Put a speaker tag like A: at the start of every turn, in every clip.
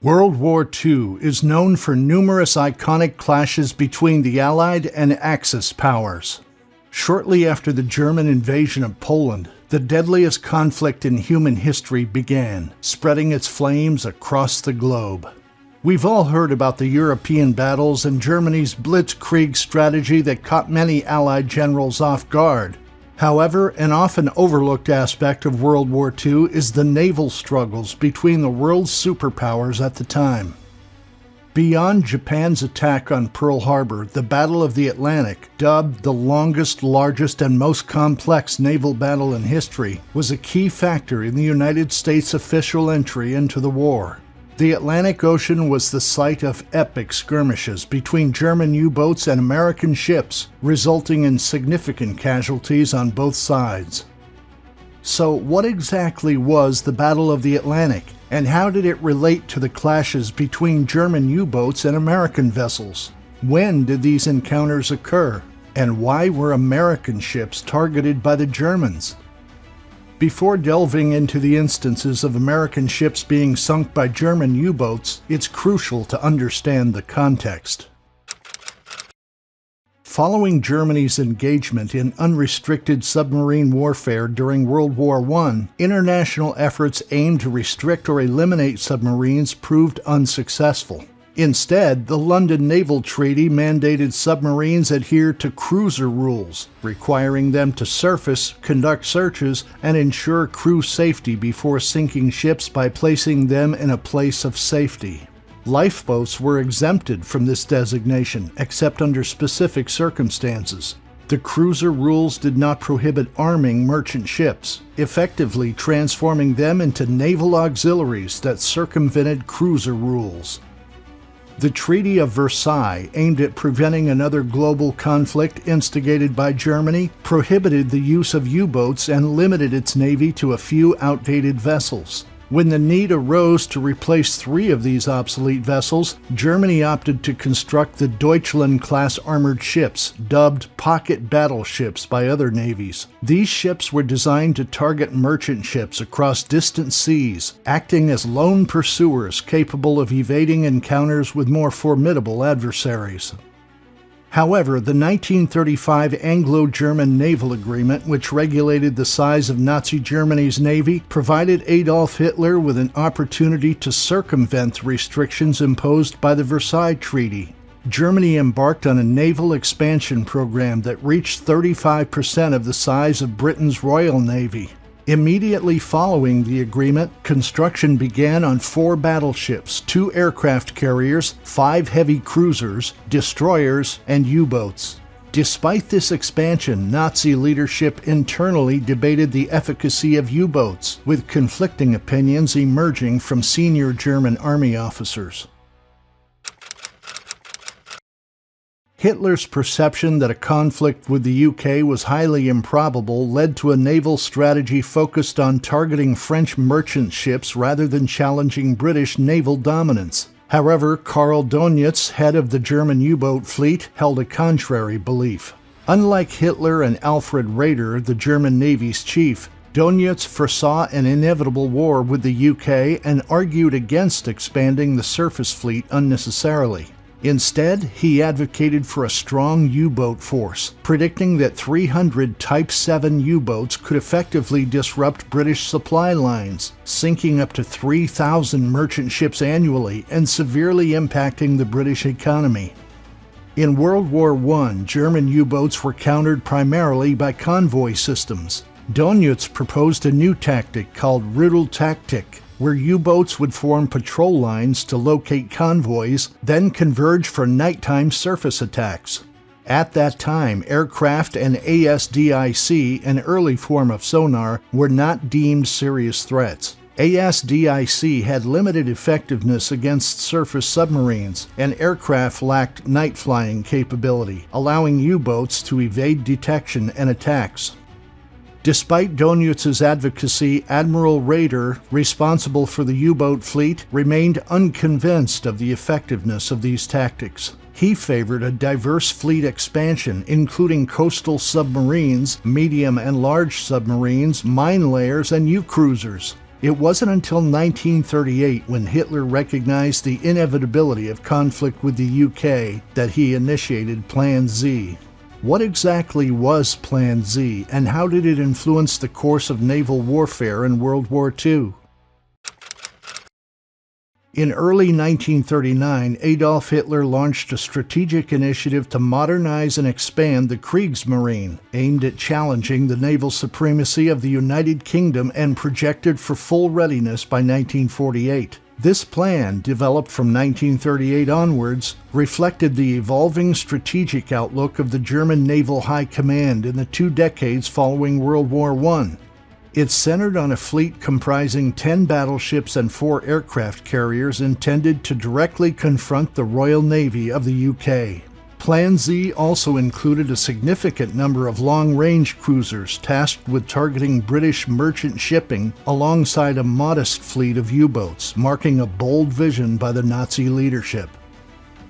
A: World War II is known for numerous iconic clashes between the Allied and Axis powers. Shortly after the German invasion of Poland, the deadliest conflict in human history began, spreading its flames across the globe. We've all heard about the European battles and Germany's Blitzkrieg strategy that caught many Allied generals off guard. However, an often overlooked aspect of World War II is the naval struggles between the world's superpowers at the time. Beyond Japan's attack on Pearl Harbor, the Battle of the Atlantic, dubbed the longest, largest, and most complex naval battle in history, was a key factor in the United States' official entry into the war. The Atlantic Ocean was the site of epic skirmishes between German U-boats and American ships, resulting in significant casualties on both sides. So what exactly was the Battle of the Atlantic, and how did it relate to the clashes between German U-boats and American vessels? When did these encounters occur, and why were American ships targeted by the Germans? Before delving into the instances of American ships being sunk by German U-boats, it's crucial to understand the context. Following Germany's engagement in unrestricted submarine warfare during World War I, international efforts aimed to restrict or eliminate submarines proved unsuccessful. Instead, the London Naval Treaty mandated submarines adhere to cruiser rules, requiring them to surface, conduct searches, and ensure crew safety before sinking ships by placing them in a place of safety. Lifeboats were exempted from this designation, except under specific circumstances. The cruiser rules did not prohibit arming merchant ships, effectively transforming them into naval auxiliaries that circumvented cruiser rules. The Treaty of Versailles, aimed at preventing another global conflict instigated by Germany, prohibited the use of U-boats and limited its navy to a few outdated vessels. When the need arose to replace 3 of these obsolete vessels, Germany opted to construct the Deutschland-class armored ships, dubbed pocket battleships by other navies. These ships were designed to target merchant ships across distant seas, acting as lone pursuers capable of evading encounters with more formidable adversaries. However, the 1935 Anglo-German Naval Agreement, which regulated the size of Nazi Germany's navy, provided Adolf Hitler with an opportunity to circumvent the restrictions imposed by the Versailles Treaty. Germany embarked on a naval expansion program that reached 35% of the size of Britain's Royal Navy. Immediately following the agreement, construction began on 4 battleships, 2 aircraft carriers, 5 heavy cruisers, destroyers, and U-boats. Despite this expansion, Nazi leadership internally debated the efficacy of U-boats, with conflicting opinions emerging from senior German army officers. Hitler's perception that a conflict with the UK was highly improbable led to a naval strategy focused on targeting French merchant ships rather than challenging British naval dominance. However, Karl Dönitz, head of the German U-boat fleet, held a contrary belief. Unlike Hitler and Alfred Raeder, the German Navy's chief, Dönitz foresaw an inevitable war with the UK and argued against expanding the surface fleet unnecessarily. Instead, he advocated for a strong U-boat force, predicting that 300 Type 7 U-boats could effectively disrupt British supply lines, sinking up to 3,000 merchant ships annually and severely impacting the British economy. In World War I, German U-boats were countered primarily by convoy systems. Dönitz proposed a new tactic called Rudeltaktik, where U-boats would form patrol lines to locate convoys, then converge for nighttime surface attacks. At that time, aircraft and ASDIC, an early form of sonar, were not deemed serious threats. ASDIC had limited effectiveness against surface submarines, and aircraft lacked night flying capability, allowing U-boats to evade detection and attacks. Despite Dönitz's advocacy, Admiral Raeder, responsible for the U-boat fleet, remained unconvinced of the effectiveness of these tactics. He favored a diverse fleet expansion, including coastal submarines, medium and large submarines, mine layers, and U-cruisers. It wasn't until 1938, when Hitler recognized the inevitability of conflict with the UK, that he initiated Plan Z. What exactly was Plan Z, and how did it influence the course of naval warfare in World War II? In early 1939, Adolf Hitler launched a strategic initiative to modernize and expand the Kriegsmarine, aimed at challenging the naval supremacy of the United Kingdom and projected for full readiness by 1948. This plan, developed from 1938 onwards, reflected the evolving strategic outlook of the German Naval High Command in the 2 decades following World War I. It centered on a fleet comprising 10 battleships and 4 aircraft carriers intended to directly confront the Royal Navy of the UK. Plan Z also included a significant number of long-range cruisers tasked with targeting British merchant shipping alongside a modest fleet of U-boats, marking a bold vision by the Nazi leadership.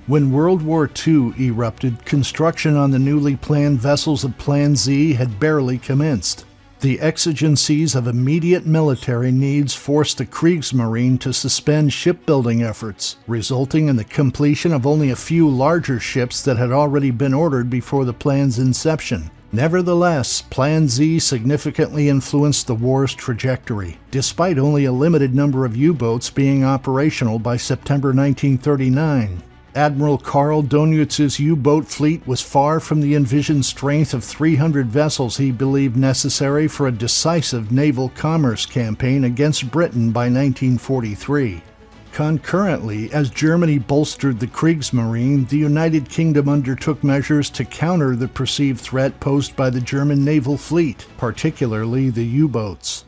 A: When World War II erupted, construction on the newly planned vessels of Plan Z had barely commenced. The exigencies of immediate military needs forced the Kriegsmarine to suspend shipbuilding efforts, resulting in the completion of only a few larger ships that had already been ordered before the plan's inception. Nevertheless, Plan Z significantly influenced the war's trajectory, despite only a limited number of U-boats being operational by September 1939. Admiral Karl Doniutz's U-boat fleet was far from the envisioned strength of 300 vessels he believed necessary for a decisive naval commerce campaign against Britain by 1943. Concurrently, as Germany bolstered the Kriegsmarine, the United Kingdom undertook measures to counter the perceived threat posed by the German naval fleet, particularly the U-boats.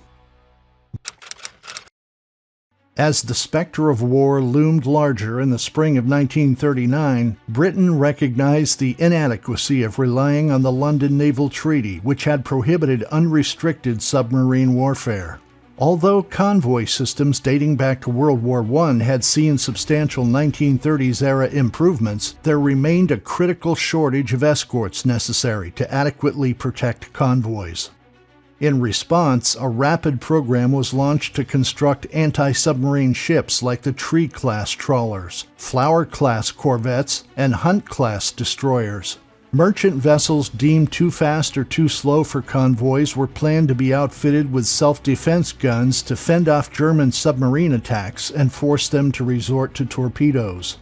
A: As the specter of war loomed larger in the spring of 1939, Britain recognized the inadequacy of relying on the London Naval Treaty, which had prohibited unrestricted submarine warfare. Although convoy systems dating back to World War I had seen substantial 1930s-era improvements, there remained a critical shortage of escorts necessary to adequately protect convoys. In response, a rapid program was launched to construct anti-submarine ships like the Tree-class trawlers, Flower-class corvettes, and Hunt-class destroyers. Merchant vessels deemed too fast or too slow for convoys were planned to be outfitted with self-defense guns to fend off German submarine attacks and force them to resort to torpedoes.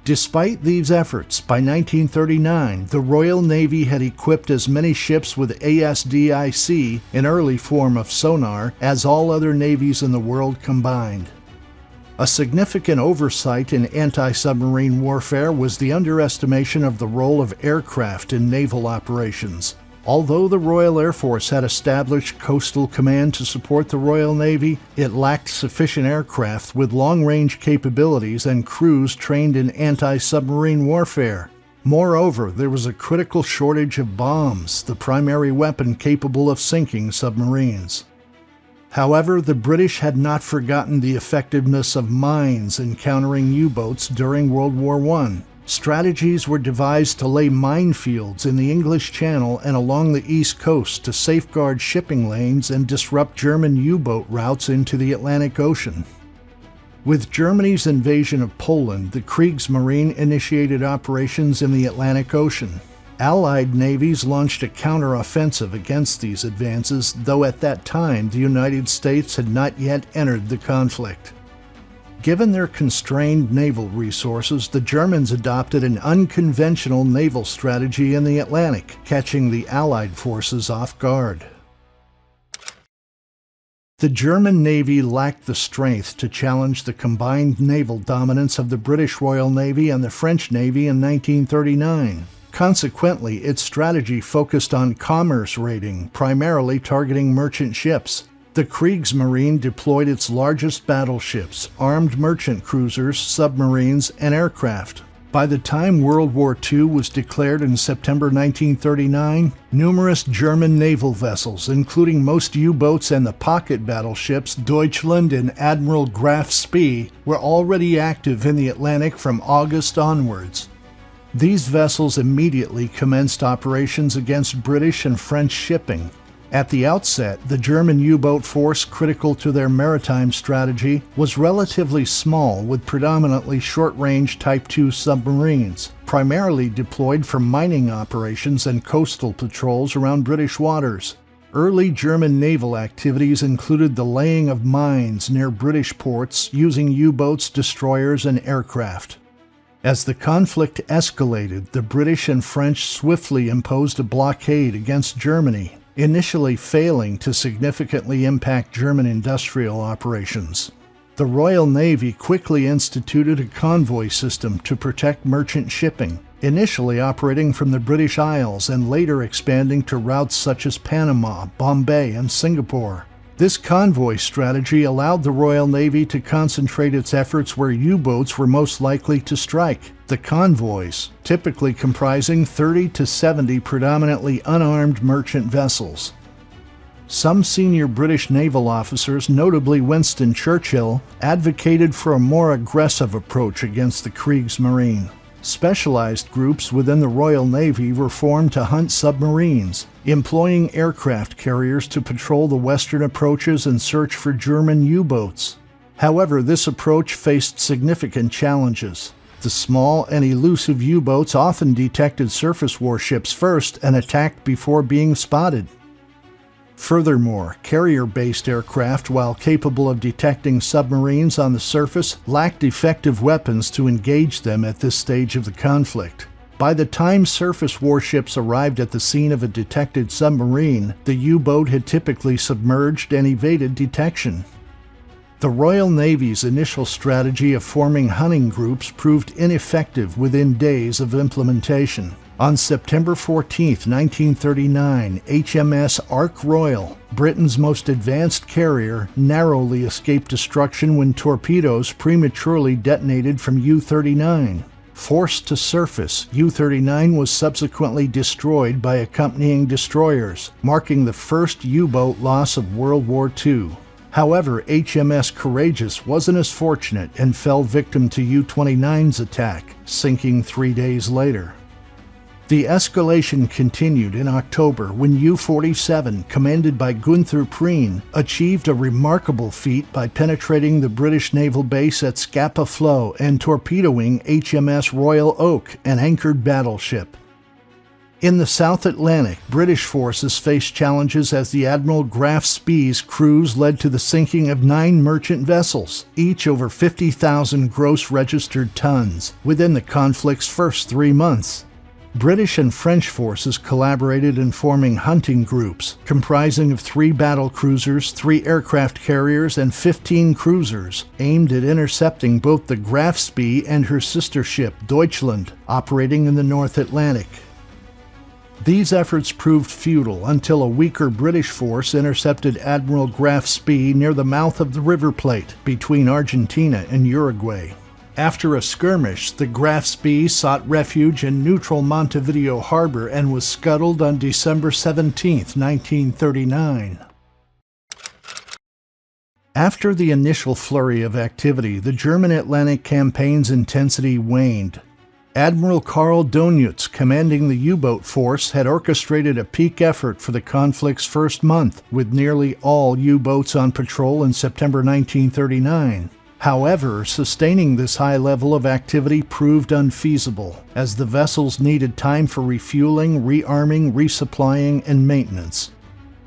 A: Despite these efforts, by 1939, the Royal Navy had equipped as many ships with ASDIC, an early form of sonar, as all other navies in the world combined. A significant oversight in anti-submarine warfare was the underestimation of the role of aircraft in naval operations. Although the Royal Air Force had established coastal command to support the Royal Navy, it lacked sufficient aircraft with long-range capabilities and crews trained in anti-submarine warfare. Moreover, there was a critical shortage of bombs, the primary weapon capable of sinking submarines. However, the British had not forgotten the effectiveness of mines in countering U-boats during World War I. Strategies were devised to lay minefields in the English Channel and along the East Coast to safeguard shipping lanes and disrupt German U-boat routes into the Atlantic Ocean. With Germany's invasion of Poland, the Kriegsmarine initiated operations in the Atlantic Ocean. Allied navies launched a counter-offensive against these advances, though at that time the United States had not yet entered the conflict. Given their constrained naval resources, the Germans adopted an unconventional naval strategy in the Atlantic, catching the Allied forces off guard. The German Navy lacked the strength to challenge the combined naval dominance of the British Royal Navy and the French Navy in 1939. Consequently, its strategy focused on commerce raiding, primarily targeting merchant ships. The Kriegsmarine deployed its largest battleships, armed merchant cruisers, submarines, and aircraft. By the time World War II was declared in September 1939, numerous German naval vessels, including most U-boats and the pocket battleships Deutschland and Admiral Graf Spee, were already active in the Atlantic from August onwards. These vessels immediately commenced operations against British and French shipping. At the outset, the German U-boat force critical to their maritime strategy was relatively small, with predominantly short-range Type II submarines, primarily deployed for mining operations and coastal patrols around British waters. Early German naval activities included the laying of mines near British ports using U-boats, destroyers, and aircraft. As the conflict escalated, the British and French swiftly imposed a blockade against Germany, initially failing to significantly impact German industrial operations. The Royal Navy quickly instituted a convoy system to protect merchant shipping, initially operating from the British Isles and later expanding to routes such as Panama, Bombay, and Singapore. This convoy strategy allowed the Royal Navy to concentrate its efforts where U-boats were most likely to strike, the convoys, typically comprising 30 to 70 predominantly unarmed merchant vessels. Some senior British naval officers, notably Winston Churchill, advocated for a more aggressive approach against the Kriegsmarine. Specialized groups within the Royal Navy were formed to hunt submarines, employing aircraft carriers to patrol the western approaches and search for German U-boats. However, this approach faced significant challenges. The small and elusive U-boats often detected surface warships first and attacked before being spotted. Furthermore, carrier-based aircraft, while capable of detecting submarines on the surface, lacked effective weapons to engage them at this stage of the conflict. By the time surface warships arrived at the scene of a detected submarine, the U-boat had typically submerged and evaded detection. The Royal Navy's initial strategy of forming hunting groups proved ineffective within days of implementation. On September 14, 1939, HMS Ark Royal, Britain's most advanced carrier, narrowly escaped destruction when torpedoes prematurely detonated from U-39. Forced to surface, U-39 was subsequently destroyed by accompanying destroyers, marking the first U-boat loss of World War II. However, HMS Courageous wasn't as fortunate and fell victim to U-29's attack, sinking 3 days later. The escalation continued in October when U-47, commanded by Gunther Prien, achieved a remarkable feat by penetrating the British naval base at Scapa Flow and torpedoing HMS Royal Oak, an anchored battleship. In the South Atlantic, British forces faced challenges as the Admiral Graf Spee's cruise led to the sinking of 9 merchant vessels, each over 50,000 gross registered tons, within the conflict's first 3 months. British and French forces collaborated in forming hunting groups, comprising of 3 battle cruisers, 3 aircraft carriers, and 15 cruisers, aimed at intercepting both the Graf Spee and her sister ship, Deutschland, operating in the North Atlantic. These efforts proved futile until a weaker British force intercepted Admiral Graf Spee near the mouth of the River Plate, between Argentina and Uruguay. After a skirmish, the Graf Spee sought refuge in neutral Montevideo Harbor and was scuttled on December 17, 1939. After the initial flurry of activity, the German Atlantic campaign's intensity waned. Admiral Karl Dönitz, commanding the U-boat force, had orchestrated a peak effort for the conflict's first month, with nearly all U-boats on patrol in September 1939. However, sustaining this high level of activity proved unfeasible, as the vessels needed time for refueling, rearming, resupplying, and maintenance.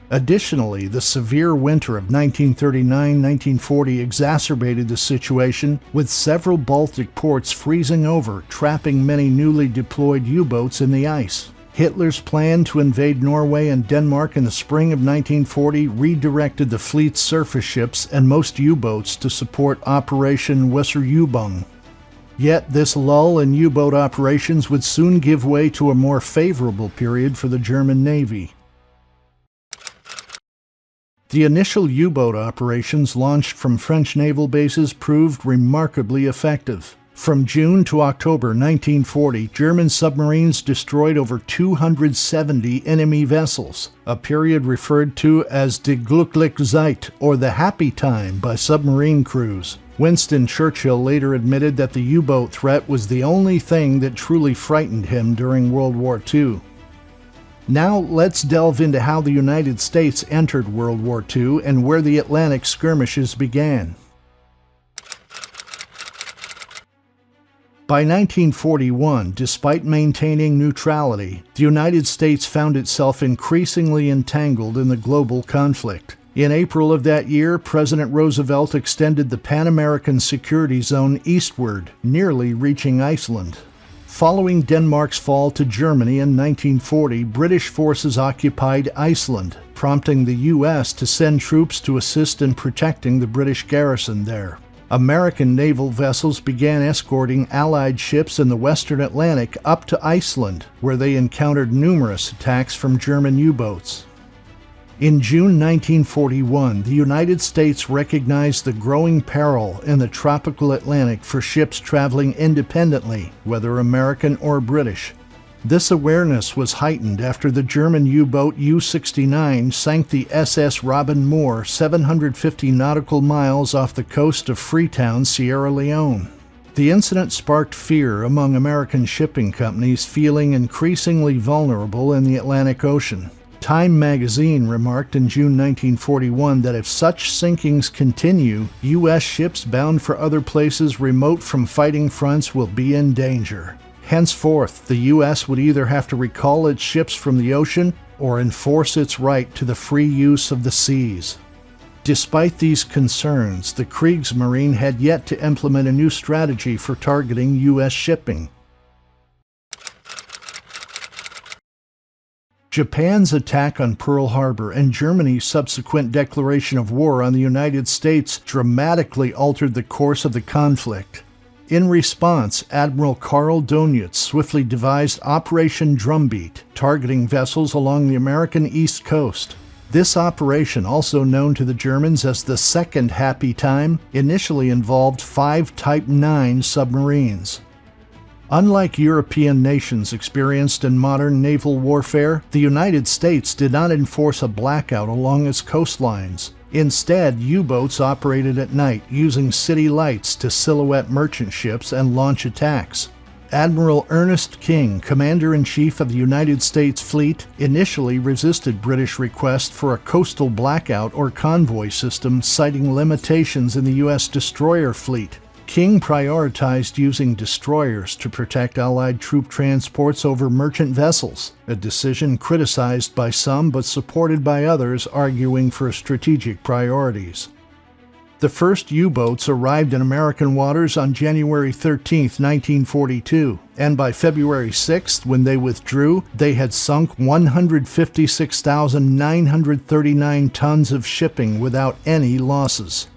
A: Additionally, the severe winter of 1939-1940 exacerbated the situation, with several Baltic ports freezing over, trapping many newly deployed U-boats in the ice. Hitler's plan to invade Norway and Denmark in the spring of 1940 redirected the fleet's surface ships and most U-boats to support Operation Weserübung. Yet this lull in U-boat operations would soon give way to a more favorable period for the German Navy. The initial U-boat operations launched from French naval bases proved remarkably effective. From June to October 1940, German submarines destroyed over 270 enemy vessels, a period referred to as die glückliche Zeit, or the happy time, by submarine crews. Winston Churchill later admitted that the U-boat threat was the only thing that truly frightened him during World War II. Now let's delve into how the United States entered World War II and where the Atlantic skirmishes began. By 1941, despite maintaining neutrality, the United States found itself increasingly entangled in the global conflict. In April of that year, President Roosevelt extended the Pan-American Security Zone eastward, nearly reaching Iceland. Following Denmark's fall to Germany in 1940, British forces occupied Iceland, prompting the U.S. to send troops to assist in protecting the British garrison there. American naval vessels began escorting Allied ships in the western Atlantic up to Iceland, where they encountered numerous attacks from German U-boats. In June 1941, the United States recognized the growing peril in the tropical Atlantic for ships traveling independently, whether American or British. This awareness was heightened after the German U-boat U-69 sank the SS Robin Moore 750 nautical miles off the coast of Freetown, Sierra Leone. The incident sparked fear among American shipping companies feeling increasingly vulnerable in the Atlantic Ocean. Time magazine remarked in June 1941 that if such sinkings continue, U.S. ships bound for other places remote from fighting fronts will be in danger. Henceforth, the U.S. would either have to recall its ships from the ocean or enforce its right to the free use of the seas. Despite these concerns, the Kriegsmarine had yet to implement a new strategy for targeting U.S. shipping. Japan's attack on Pearl Harbor and Germany's subsequent declaration of war on the United States dramatically altered the course of the conflict. In response, Admiral Karl Donitz swiftly devised Operation Drumbeat, targeting vessels along the American East Coast. This operation, also known to the Germans as the Second Happy Time, initially involved 5 Type 9 submarines. Unlike European nations experienced in modern naval warfare, the United States did not enforce a blackout along its coastlines. Instead, U-boats operated at night, using city lights to silhouette merchant ships and launch attacks. Admiral Ernest King, Commander-in-Chief of the United States Fleet, initially resisted British requests for a coastal blackout or convoy system, citing limitations in the U.S. destroyer fleet. King prioritized using destroyers to protect Allied troop transports over merchant vessels, a decision criticized by some but supported by others arguing for strategic priorities. The first U-boats arrived in American waters on January 13, 1942, and by February 6, when they withdrew, they had sunk 156,939 tons of shipping without any losses.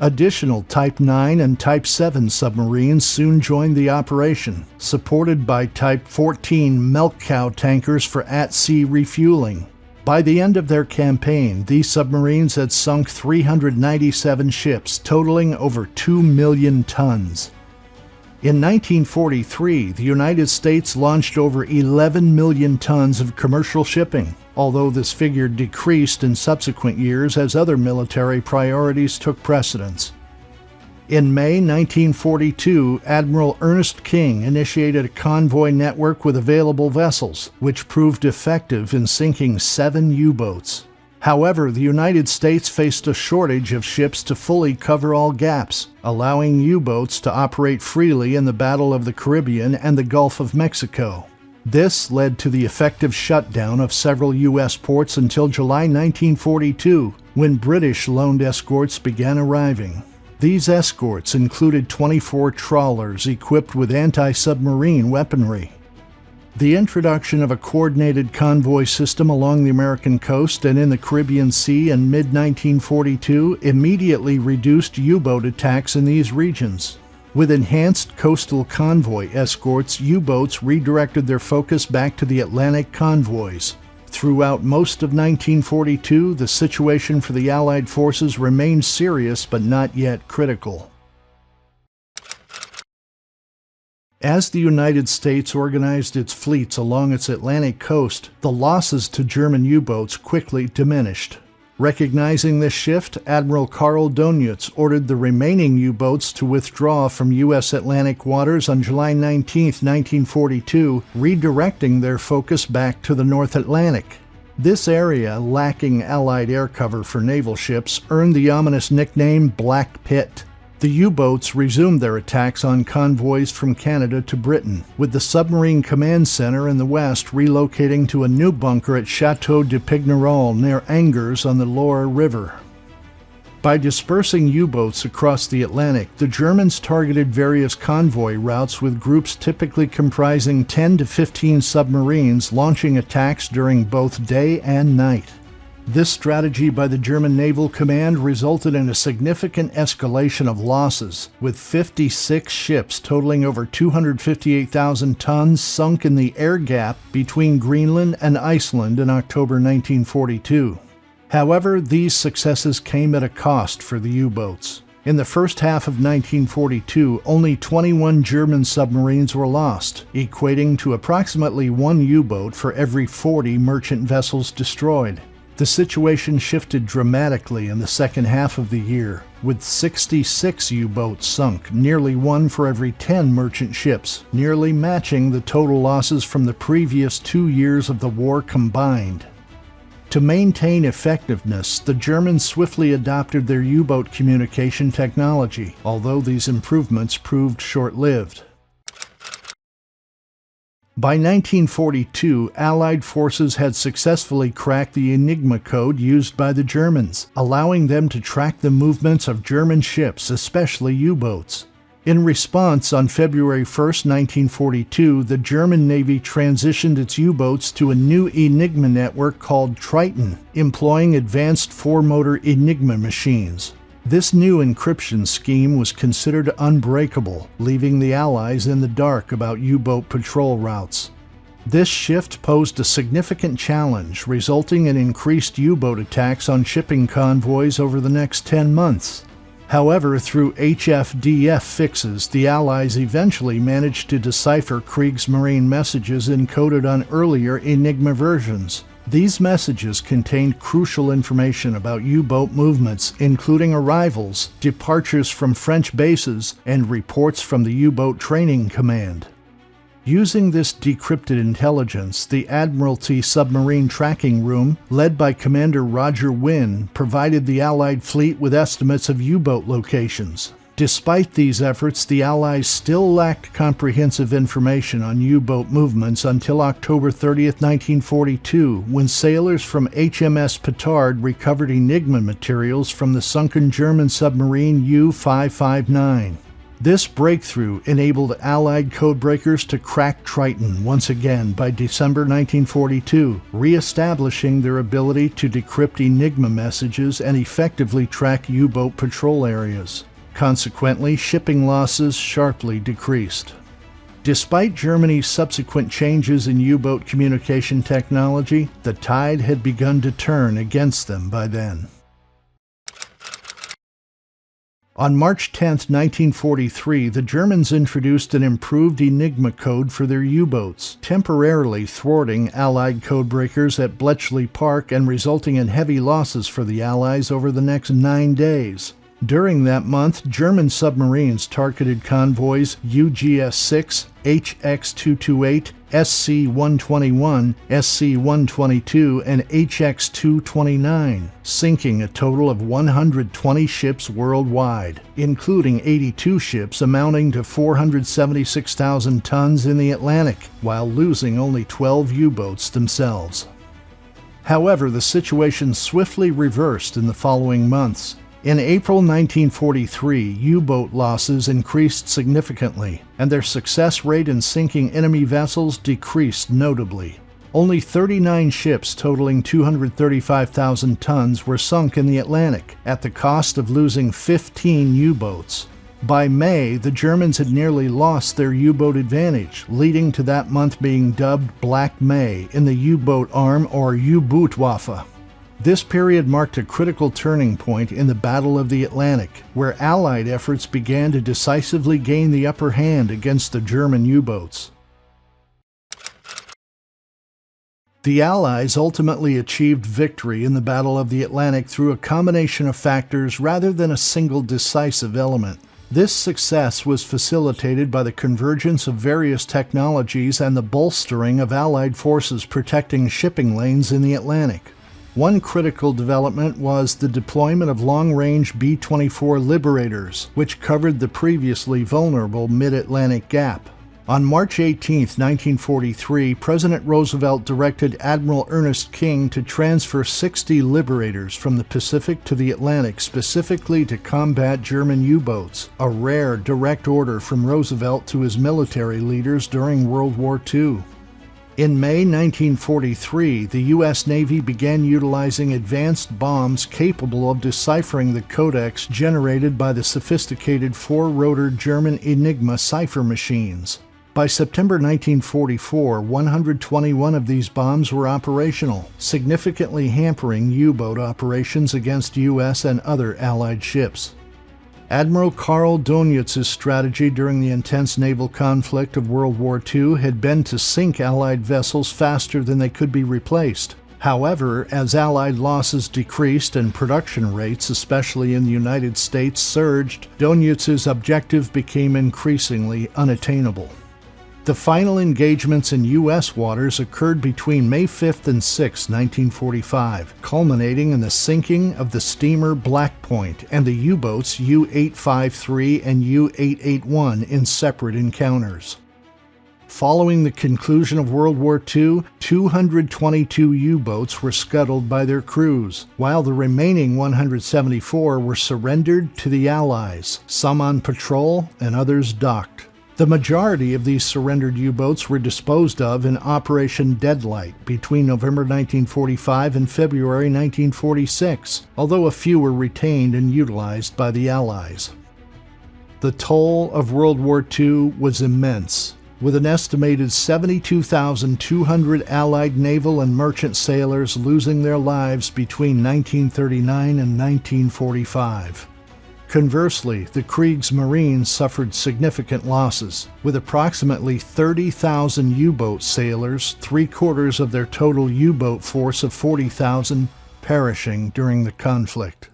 A: Additional Type 9 and Type 7 submarines soon joined the operation, supported by Type 14 milk cow tankers for at-sea refueling. By the end of their campaign, these submarines had sunk 397 ships, totaling over 2 million tons. In 1943, the United States launched over 11 million tons of commercial shipping, although this figure decreased in subsequent years as other military priorities took precedence. In May 1942, Admiral Ernest King initiated a convoy network with available vessels, which proved effective in sinking 7 U-boats. However, the United States faced a shortage of ships to fully cover all gaps, allowing U-boats to operate freely in the Battle of the Caribbean and the Gulf of Mexico. This led to the effective shutdown of several U.S. ports until July 1942, when British loaned escorts began arriving. These escorts included 24 trawlers equipped with anti-submarine weaponry. The introduction of a coordinated convoy system along the American coast and in the Caribbean Sea in mid-1942 immediately reduced U-boat attacks in these regions. With enhanced coastal convoy escorts, U-boats redirected their focus back to the Atlantic convoys. Throughout most of 1942, the situation for the Allied forces remained serious but not yet critical. As the United States organized its fleets along its Atlantic coast, the losses to German U-boats quickly diminished. Recognizing this shift, Admiral Karl Donitz ordered the remaining U-boats to withdraw from U.S. Atlantic waters on July 19, 1942, redirecting their focus back to the North Atlantic. This area, lacking Allied air cover for naval ships, earned the ominous nickname Black Pit. The U-boats resumed their attacks on convoys from Canada to Britain, with the Submarine Command Center in the west relocating to a new bunker at Château de Pignerol near Angers on the Loire River. By dispersing U-boats across the Atlantic, the Germans targeted various convoy routes with groups typically comprising 10 to 15 submarines launching attacks during both day and night. This strategy by the German Naval Command resulted in a significant escalation of losses, with 56 ships totaling over 258,000 tons sunk in the air gap between Greenland and Iceland in October 1942. However, these successes came at a cost for the U-boats. In the first half of 1942, only 21 German submarines were lost, equating to approximately one U-boat for every 40 merchant vessels destroyed. The situation shifted dramatically in the second half of the year, with 66 U-boats sunk, nearly one for every 10 merchant ships, nearly matching the total losses from the previous 2 years of the war combined. To maintain effectiveness, the Germans swiftly adopted their U-boat communication technology, although these improvements proved short-lived. By 1942, Allied forces had successfully cracked the Enigma code used by the Germans, allowing them to track the movements of German ships, especially U-boats. In response, on February 1, 1942, the German Navy transitioned its U-boats to a new Enigma network called Triton, employing advanced four-motor Enigma machines. This new encryption scheme was considered unbreakable, leaving the Allies in the dark about U-boat patrol routes. This shift posed a significant challenge, resulting in increased U-boat attacks on shipping convoys over the next 10 months. However, through HFDF fixes, the Allies eventually managed to decipher Kriegsmarine messages encoded on earlier Enigma versions. These messages contained crucial information about U-boat movements, including arrivals, departures from French bases, and reports from the U-boat Training Command. Using this decrypted intelligence, the Admiralty Submarine Tracking Room, led by Commander Roger Wynne, provided the Allied fleet with estimates of U-boat locations. Despite these efforts, the Allies still lacked comprehensive information on U-boat movements until October 30, 1942, when sailors from HMS Petard recovered Enigma materials from the sunken German submarine U-559. This breakthrough enabled Allied codebreakers to crack Triton once again by December 1942, re-establishing their ability to decrypt Enigma messages and effectively track U-boat patrol areas. Consequently, shipping losses sharply decreased. Despite Germany's subsequent changes in U-boat communication technology, the tide had begun to turn against them by then. On March 10, 1943, the Germans introduced an improved Enigma code for their U-boats, temporarily thwarting Allied codebreakers at Bletchley Park and resulting in heavy losses for the Allies over the next 9 days. During that month, German submarines targeted convoys UGS-6, HX-228, SC-121, SC-122, and HX-229, sinking a total of 120 ships worldwide, including 82 ships amounting to 476,000 tons in the Atlantic, while losing only 12 U-boats themselves. However, the situation swiftly reversed in the following months. In April 1943, U-boat losses increased significantly, and their success rate in sinking enemy vessels decreased notably. Only 39 ships totaling 235,000 tons were sunk in the Atlantic, at the cost of losing 15 U-boats. By May, the Germans had nearly lost their U-boat advantage, leading to that month being dubbed Black May in the U-boat arm or U-Bootwaffe. This period marked a critical turning point in the Battle of the Atlantic, where Allied efforts began to decisively gain the upper hand against the German U-boats. The Allies ultimately achieved victory in the Battle of the Atlantic through a combination of factors rather than a single decisive element. This success was facilitated by the convergence of various technologies and the bolstering of Allied forces protecting shipping lanes in the Atlantic. One critical development was the deployment of long-range B-24 Liberators, which covered the previously vulnerable Mid-Atlantic Gap. On March 18, 1943, President Roosevelt directed Admiral Ernest King to transfer 60 Liberators from the Pacific to the Atlantic specifically to combat German U-boats, a rare direct order from Roosevelt to his military leaders during World War II. In May 1943, the U.S. Navy began utilizing advanced bombs capable of deciphering the codecs generated by the sophisticated four-rotor German Enigma cipher machines. By September 1944, 121 of these bombs were operational, significantly hampering U-boat operations against U.S. and other Allied ships. Admiral Karl Donitz's strategy during the intense naval conflict of World War II had been to sink Allied vessels faster than they could be replaced. However, as Allied losses decreased and production rates, especially in the United States, surged, Donitz's objective became increasingly unattainable. The final engagements in U.S. waters occurred between May 5 and 6, 1945, culminating in the sinking of the steamer Black Point and the U-boats U-853 and U-881 in separate encounters. Following the conclusion of World War II, 222 U-boats were scuttled by their crews, while the remaining 174 were surrendered to the Allies, some on patrol and others docked. The majority of these surrendered U-boats were disposed of in Operation Drumbeat between November 1945 and February 1946, although a few were retained and utilized by the Allies. The toll of World War II was immense, with an estimated 72,200 Allied naval and merchant sailors losing their lives between 1939 and 1945. Conversely, the Kriegsmarine suffered significant losses, with approximately 30,000 U-boat sailors, three-quarters of their total U-boat force of 40,000, perishing during the conflict.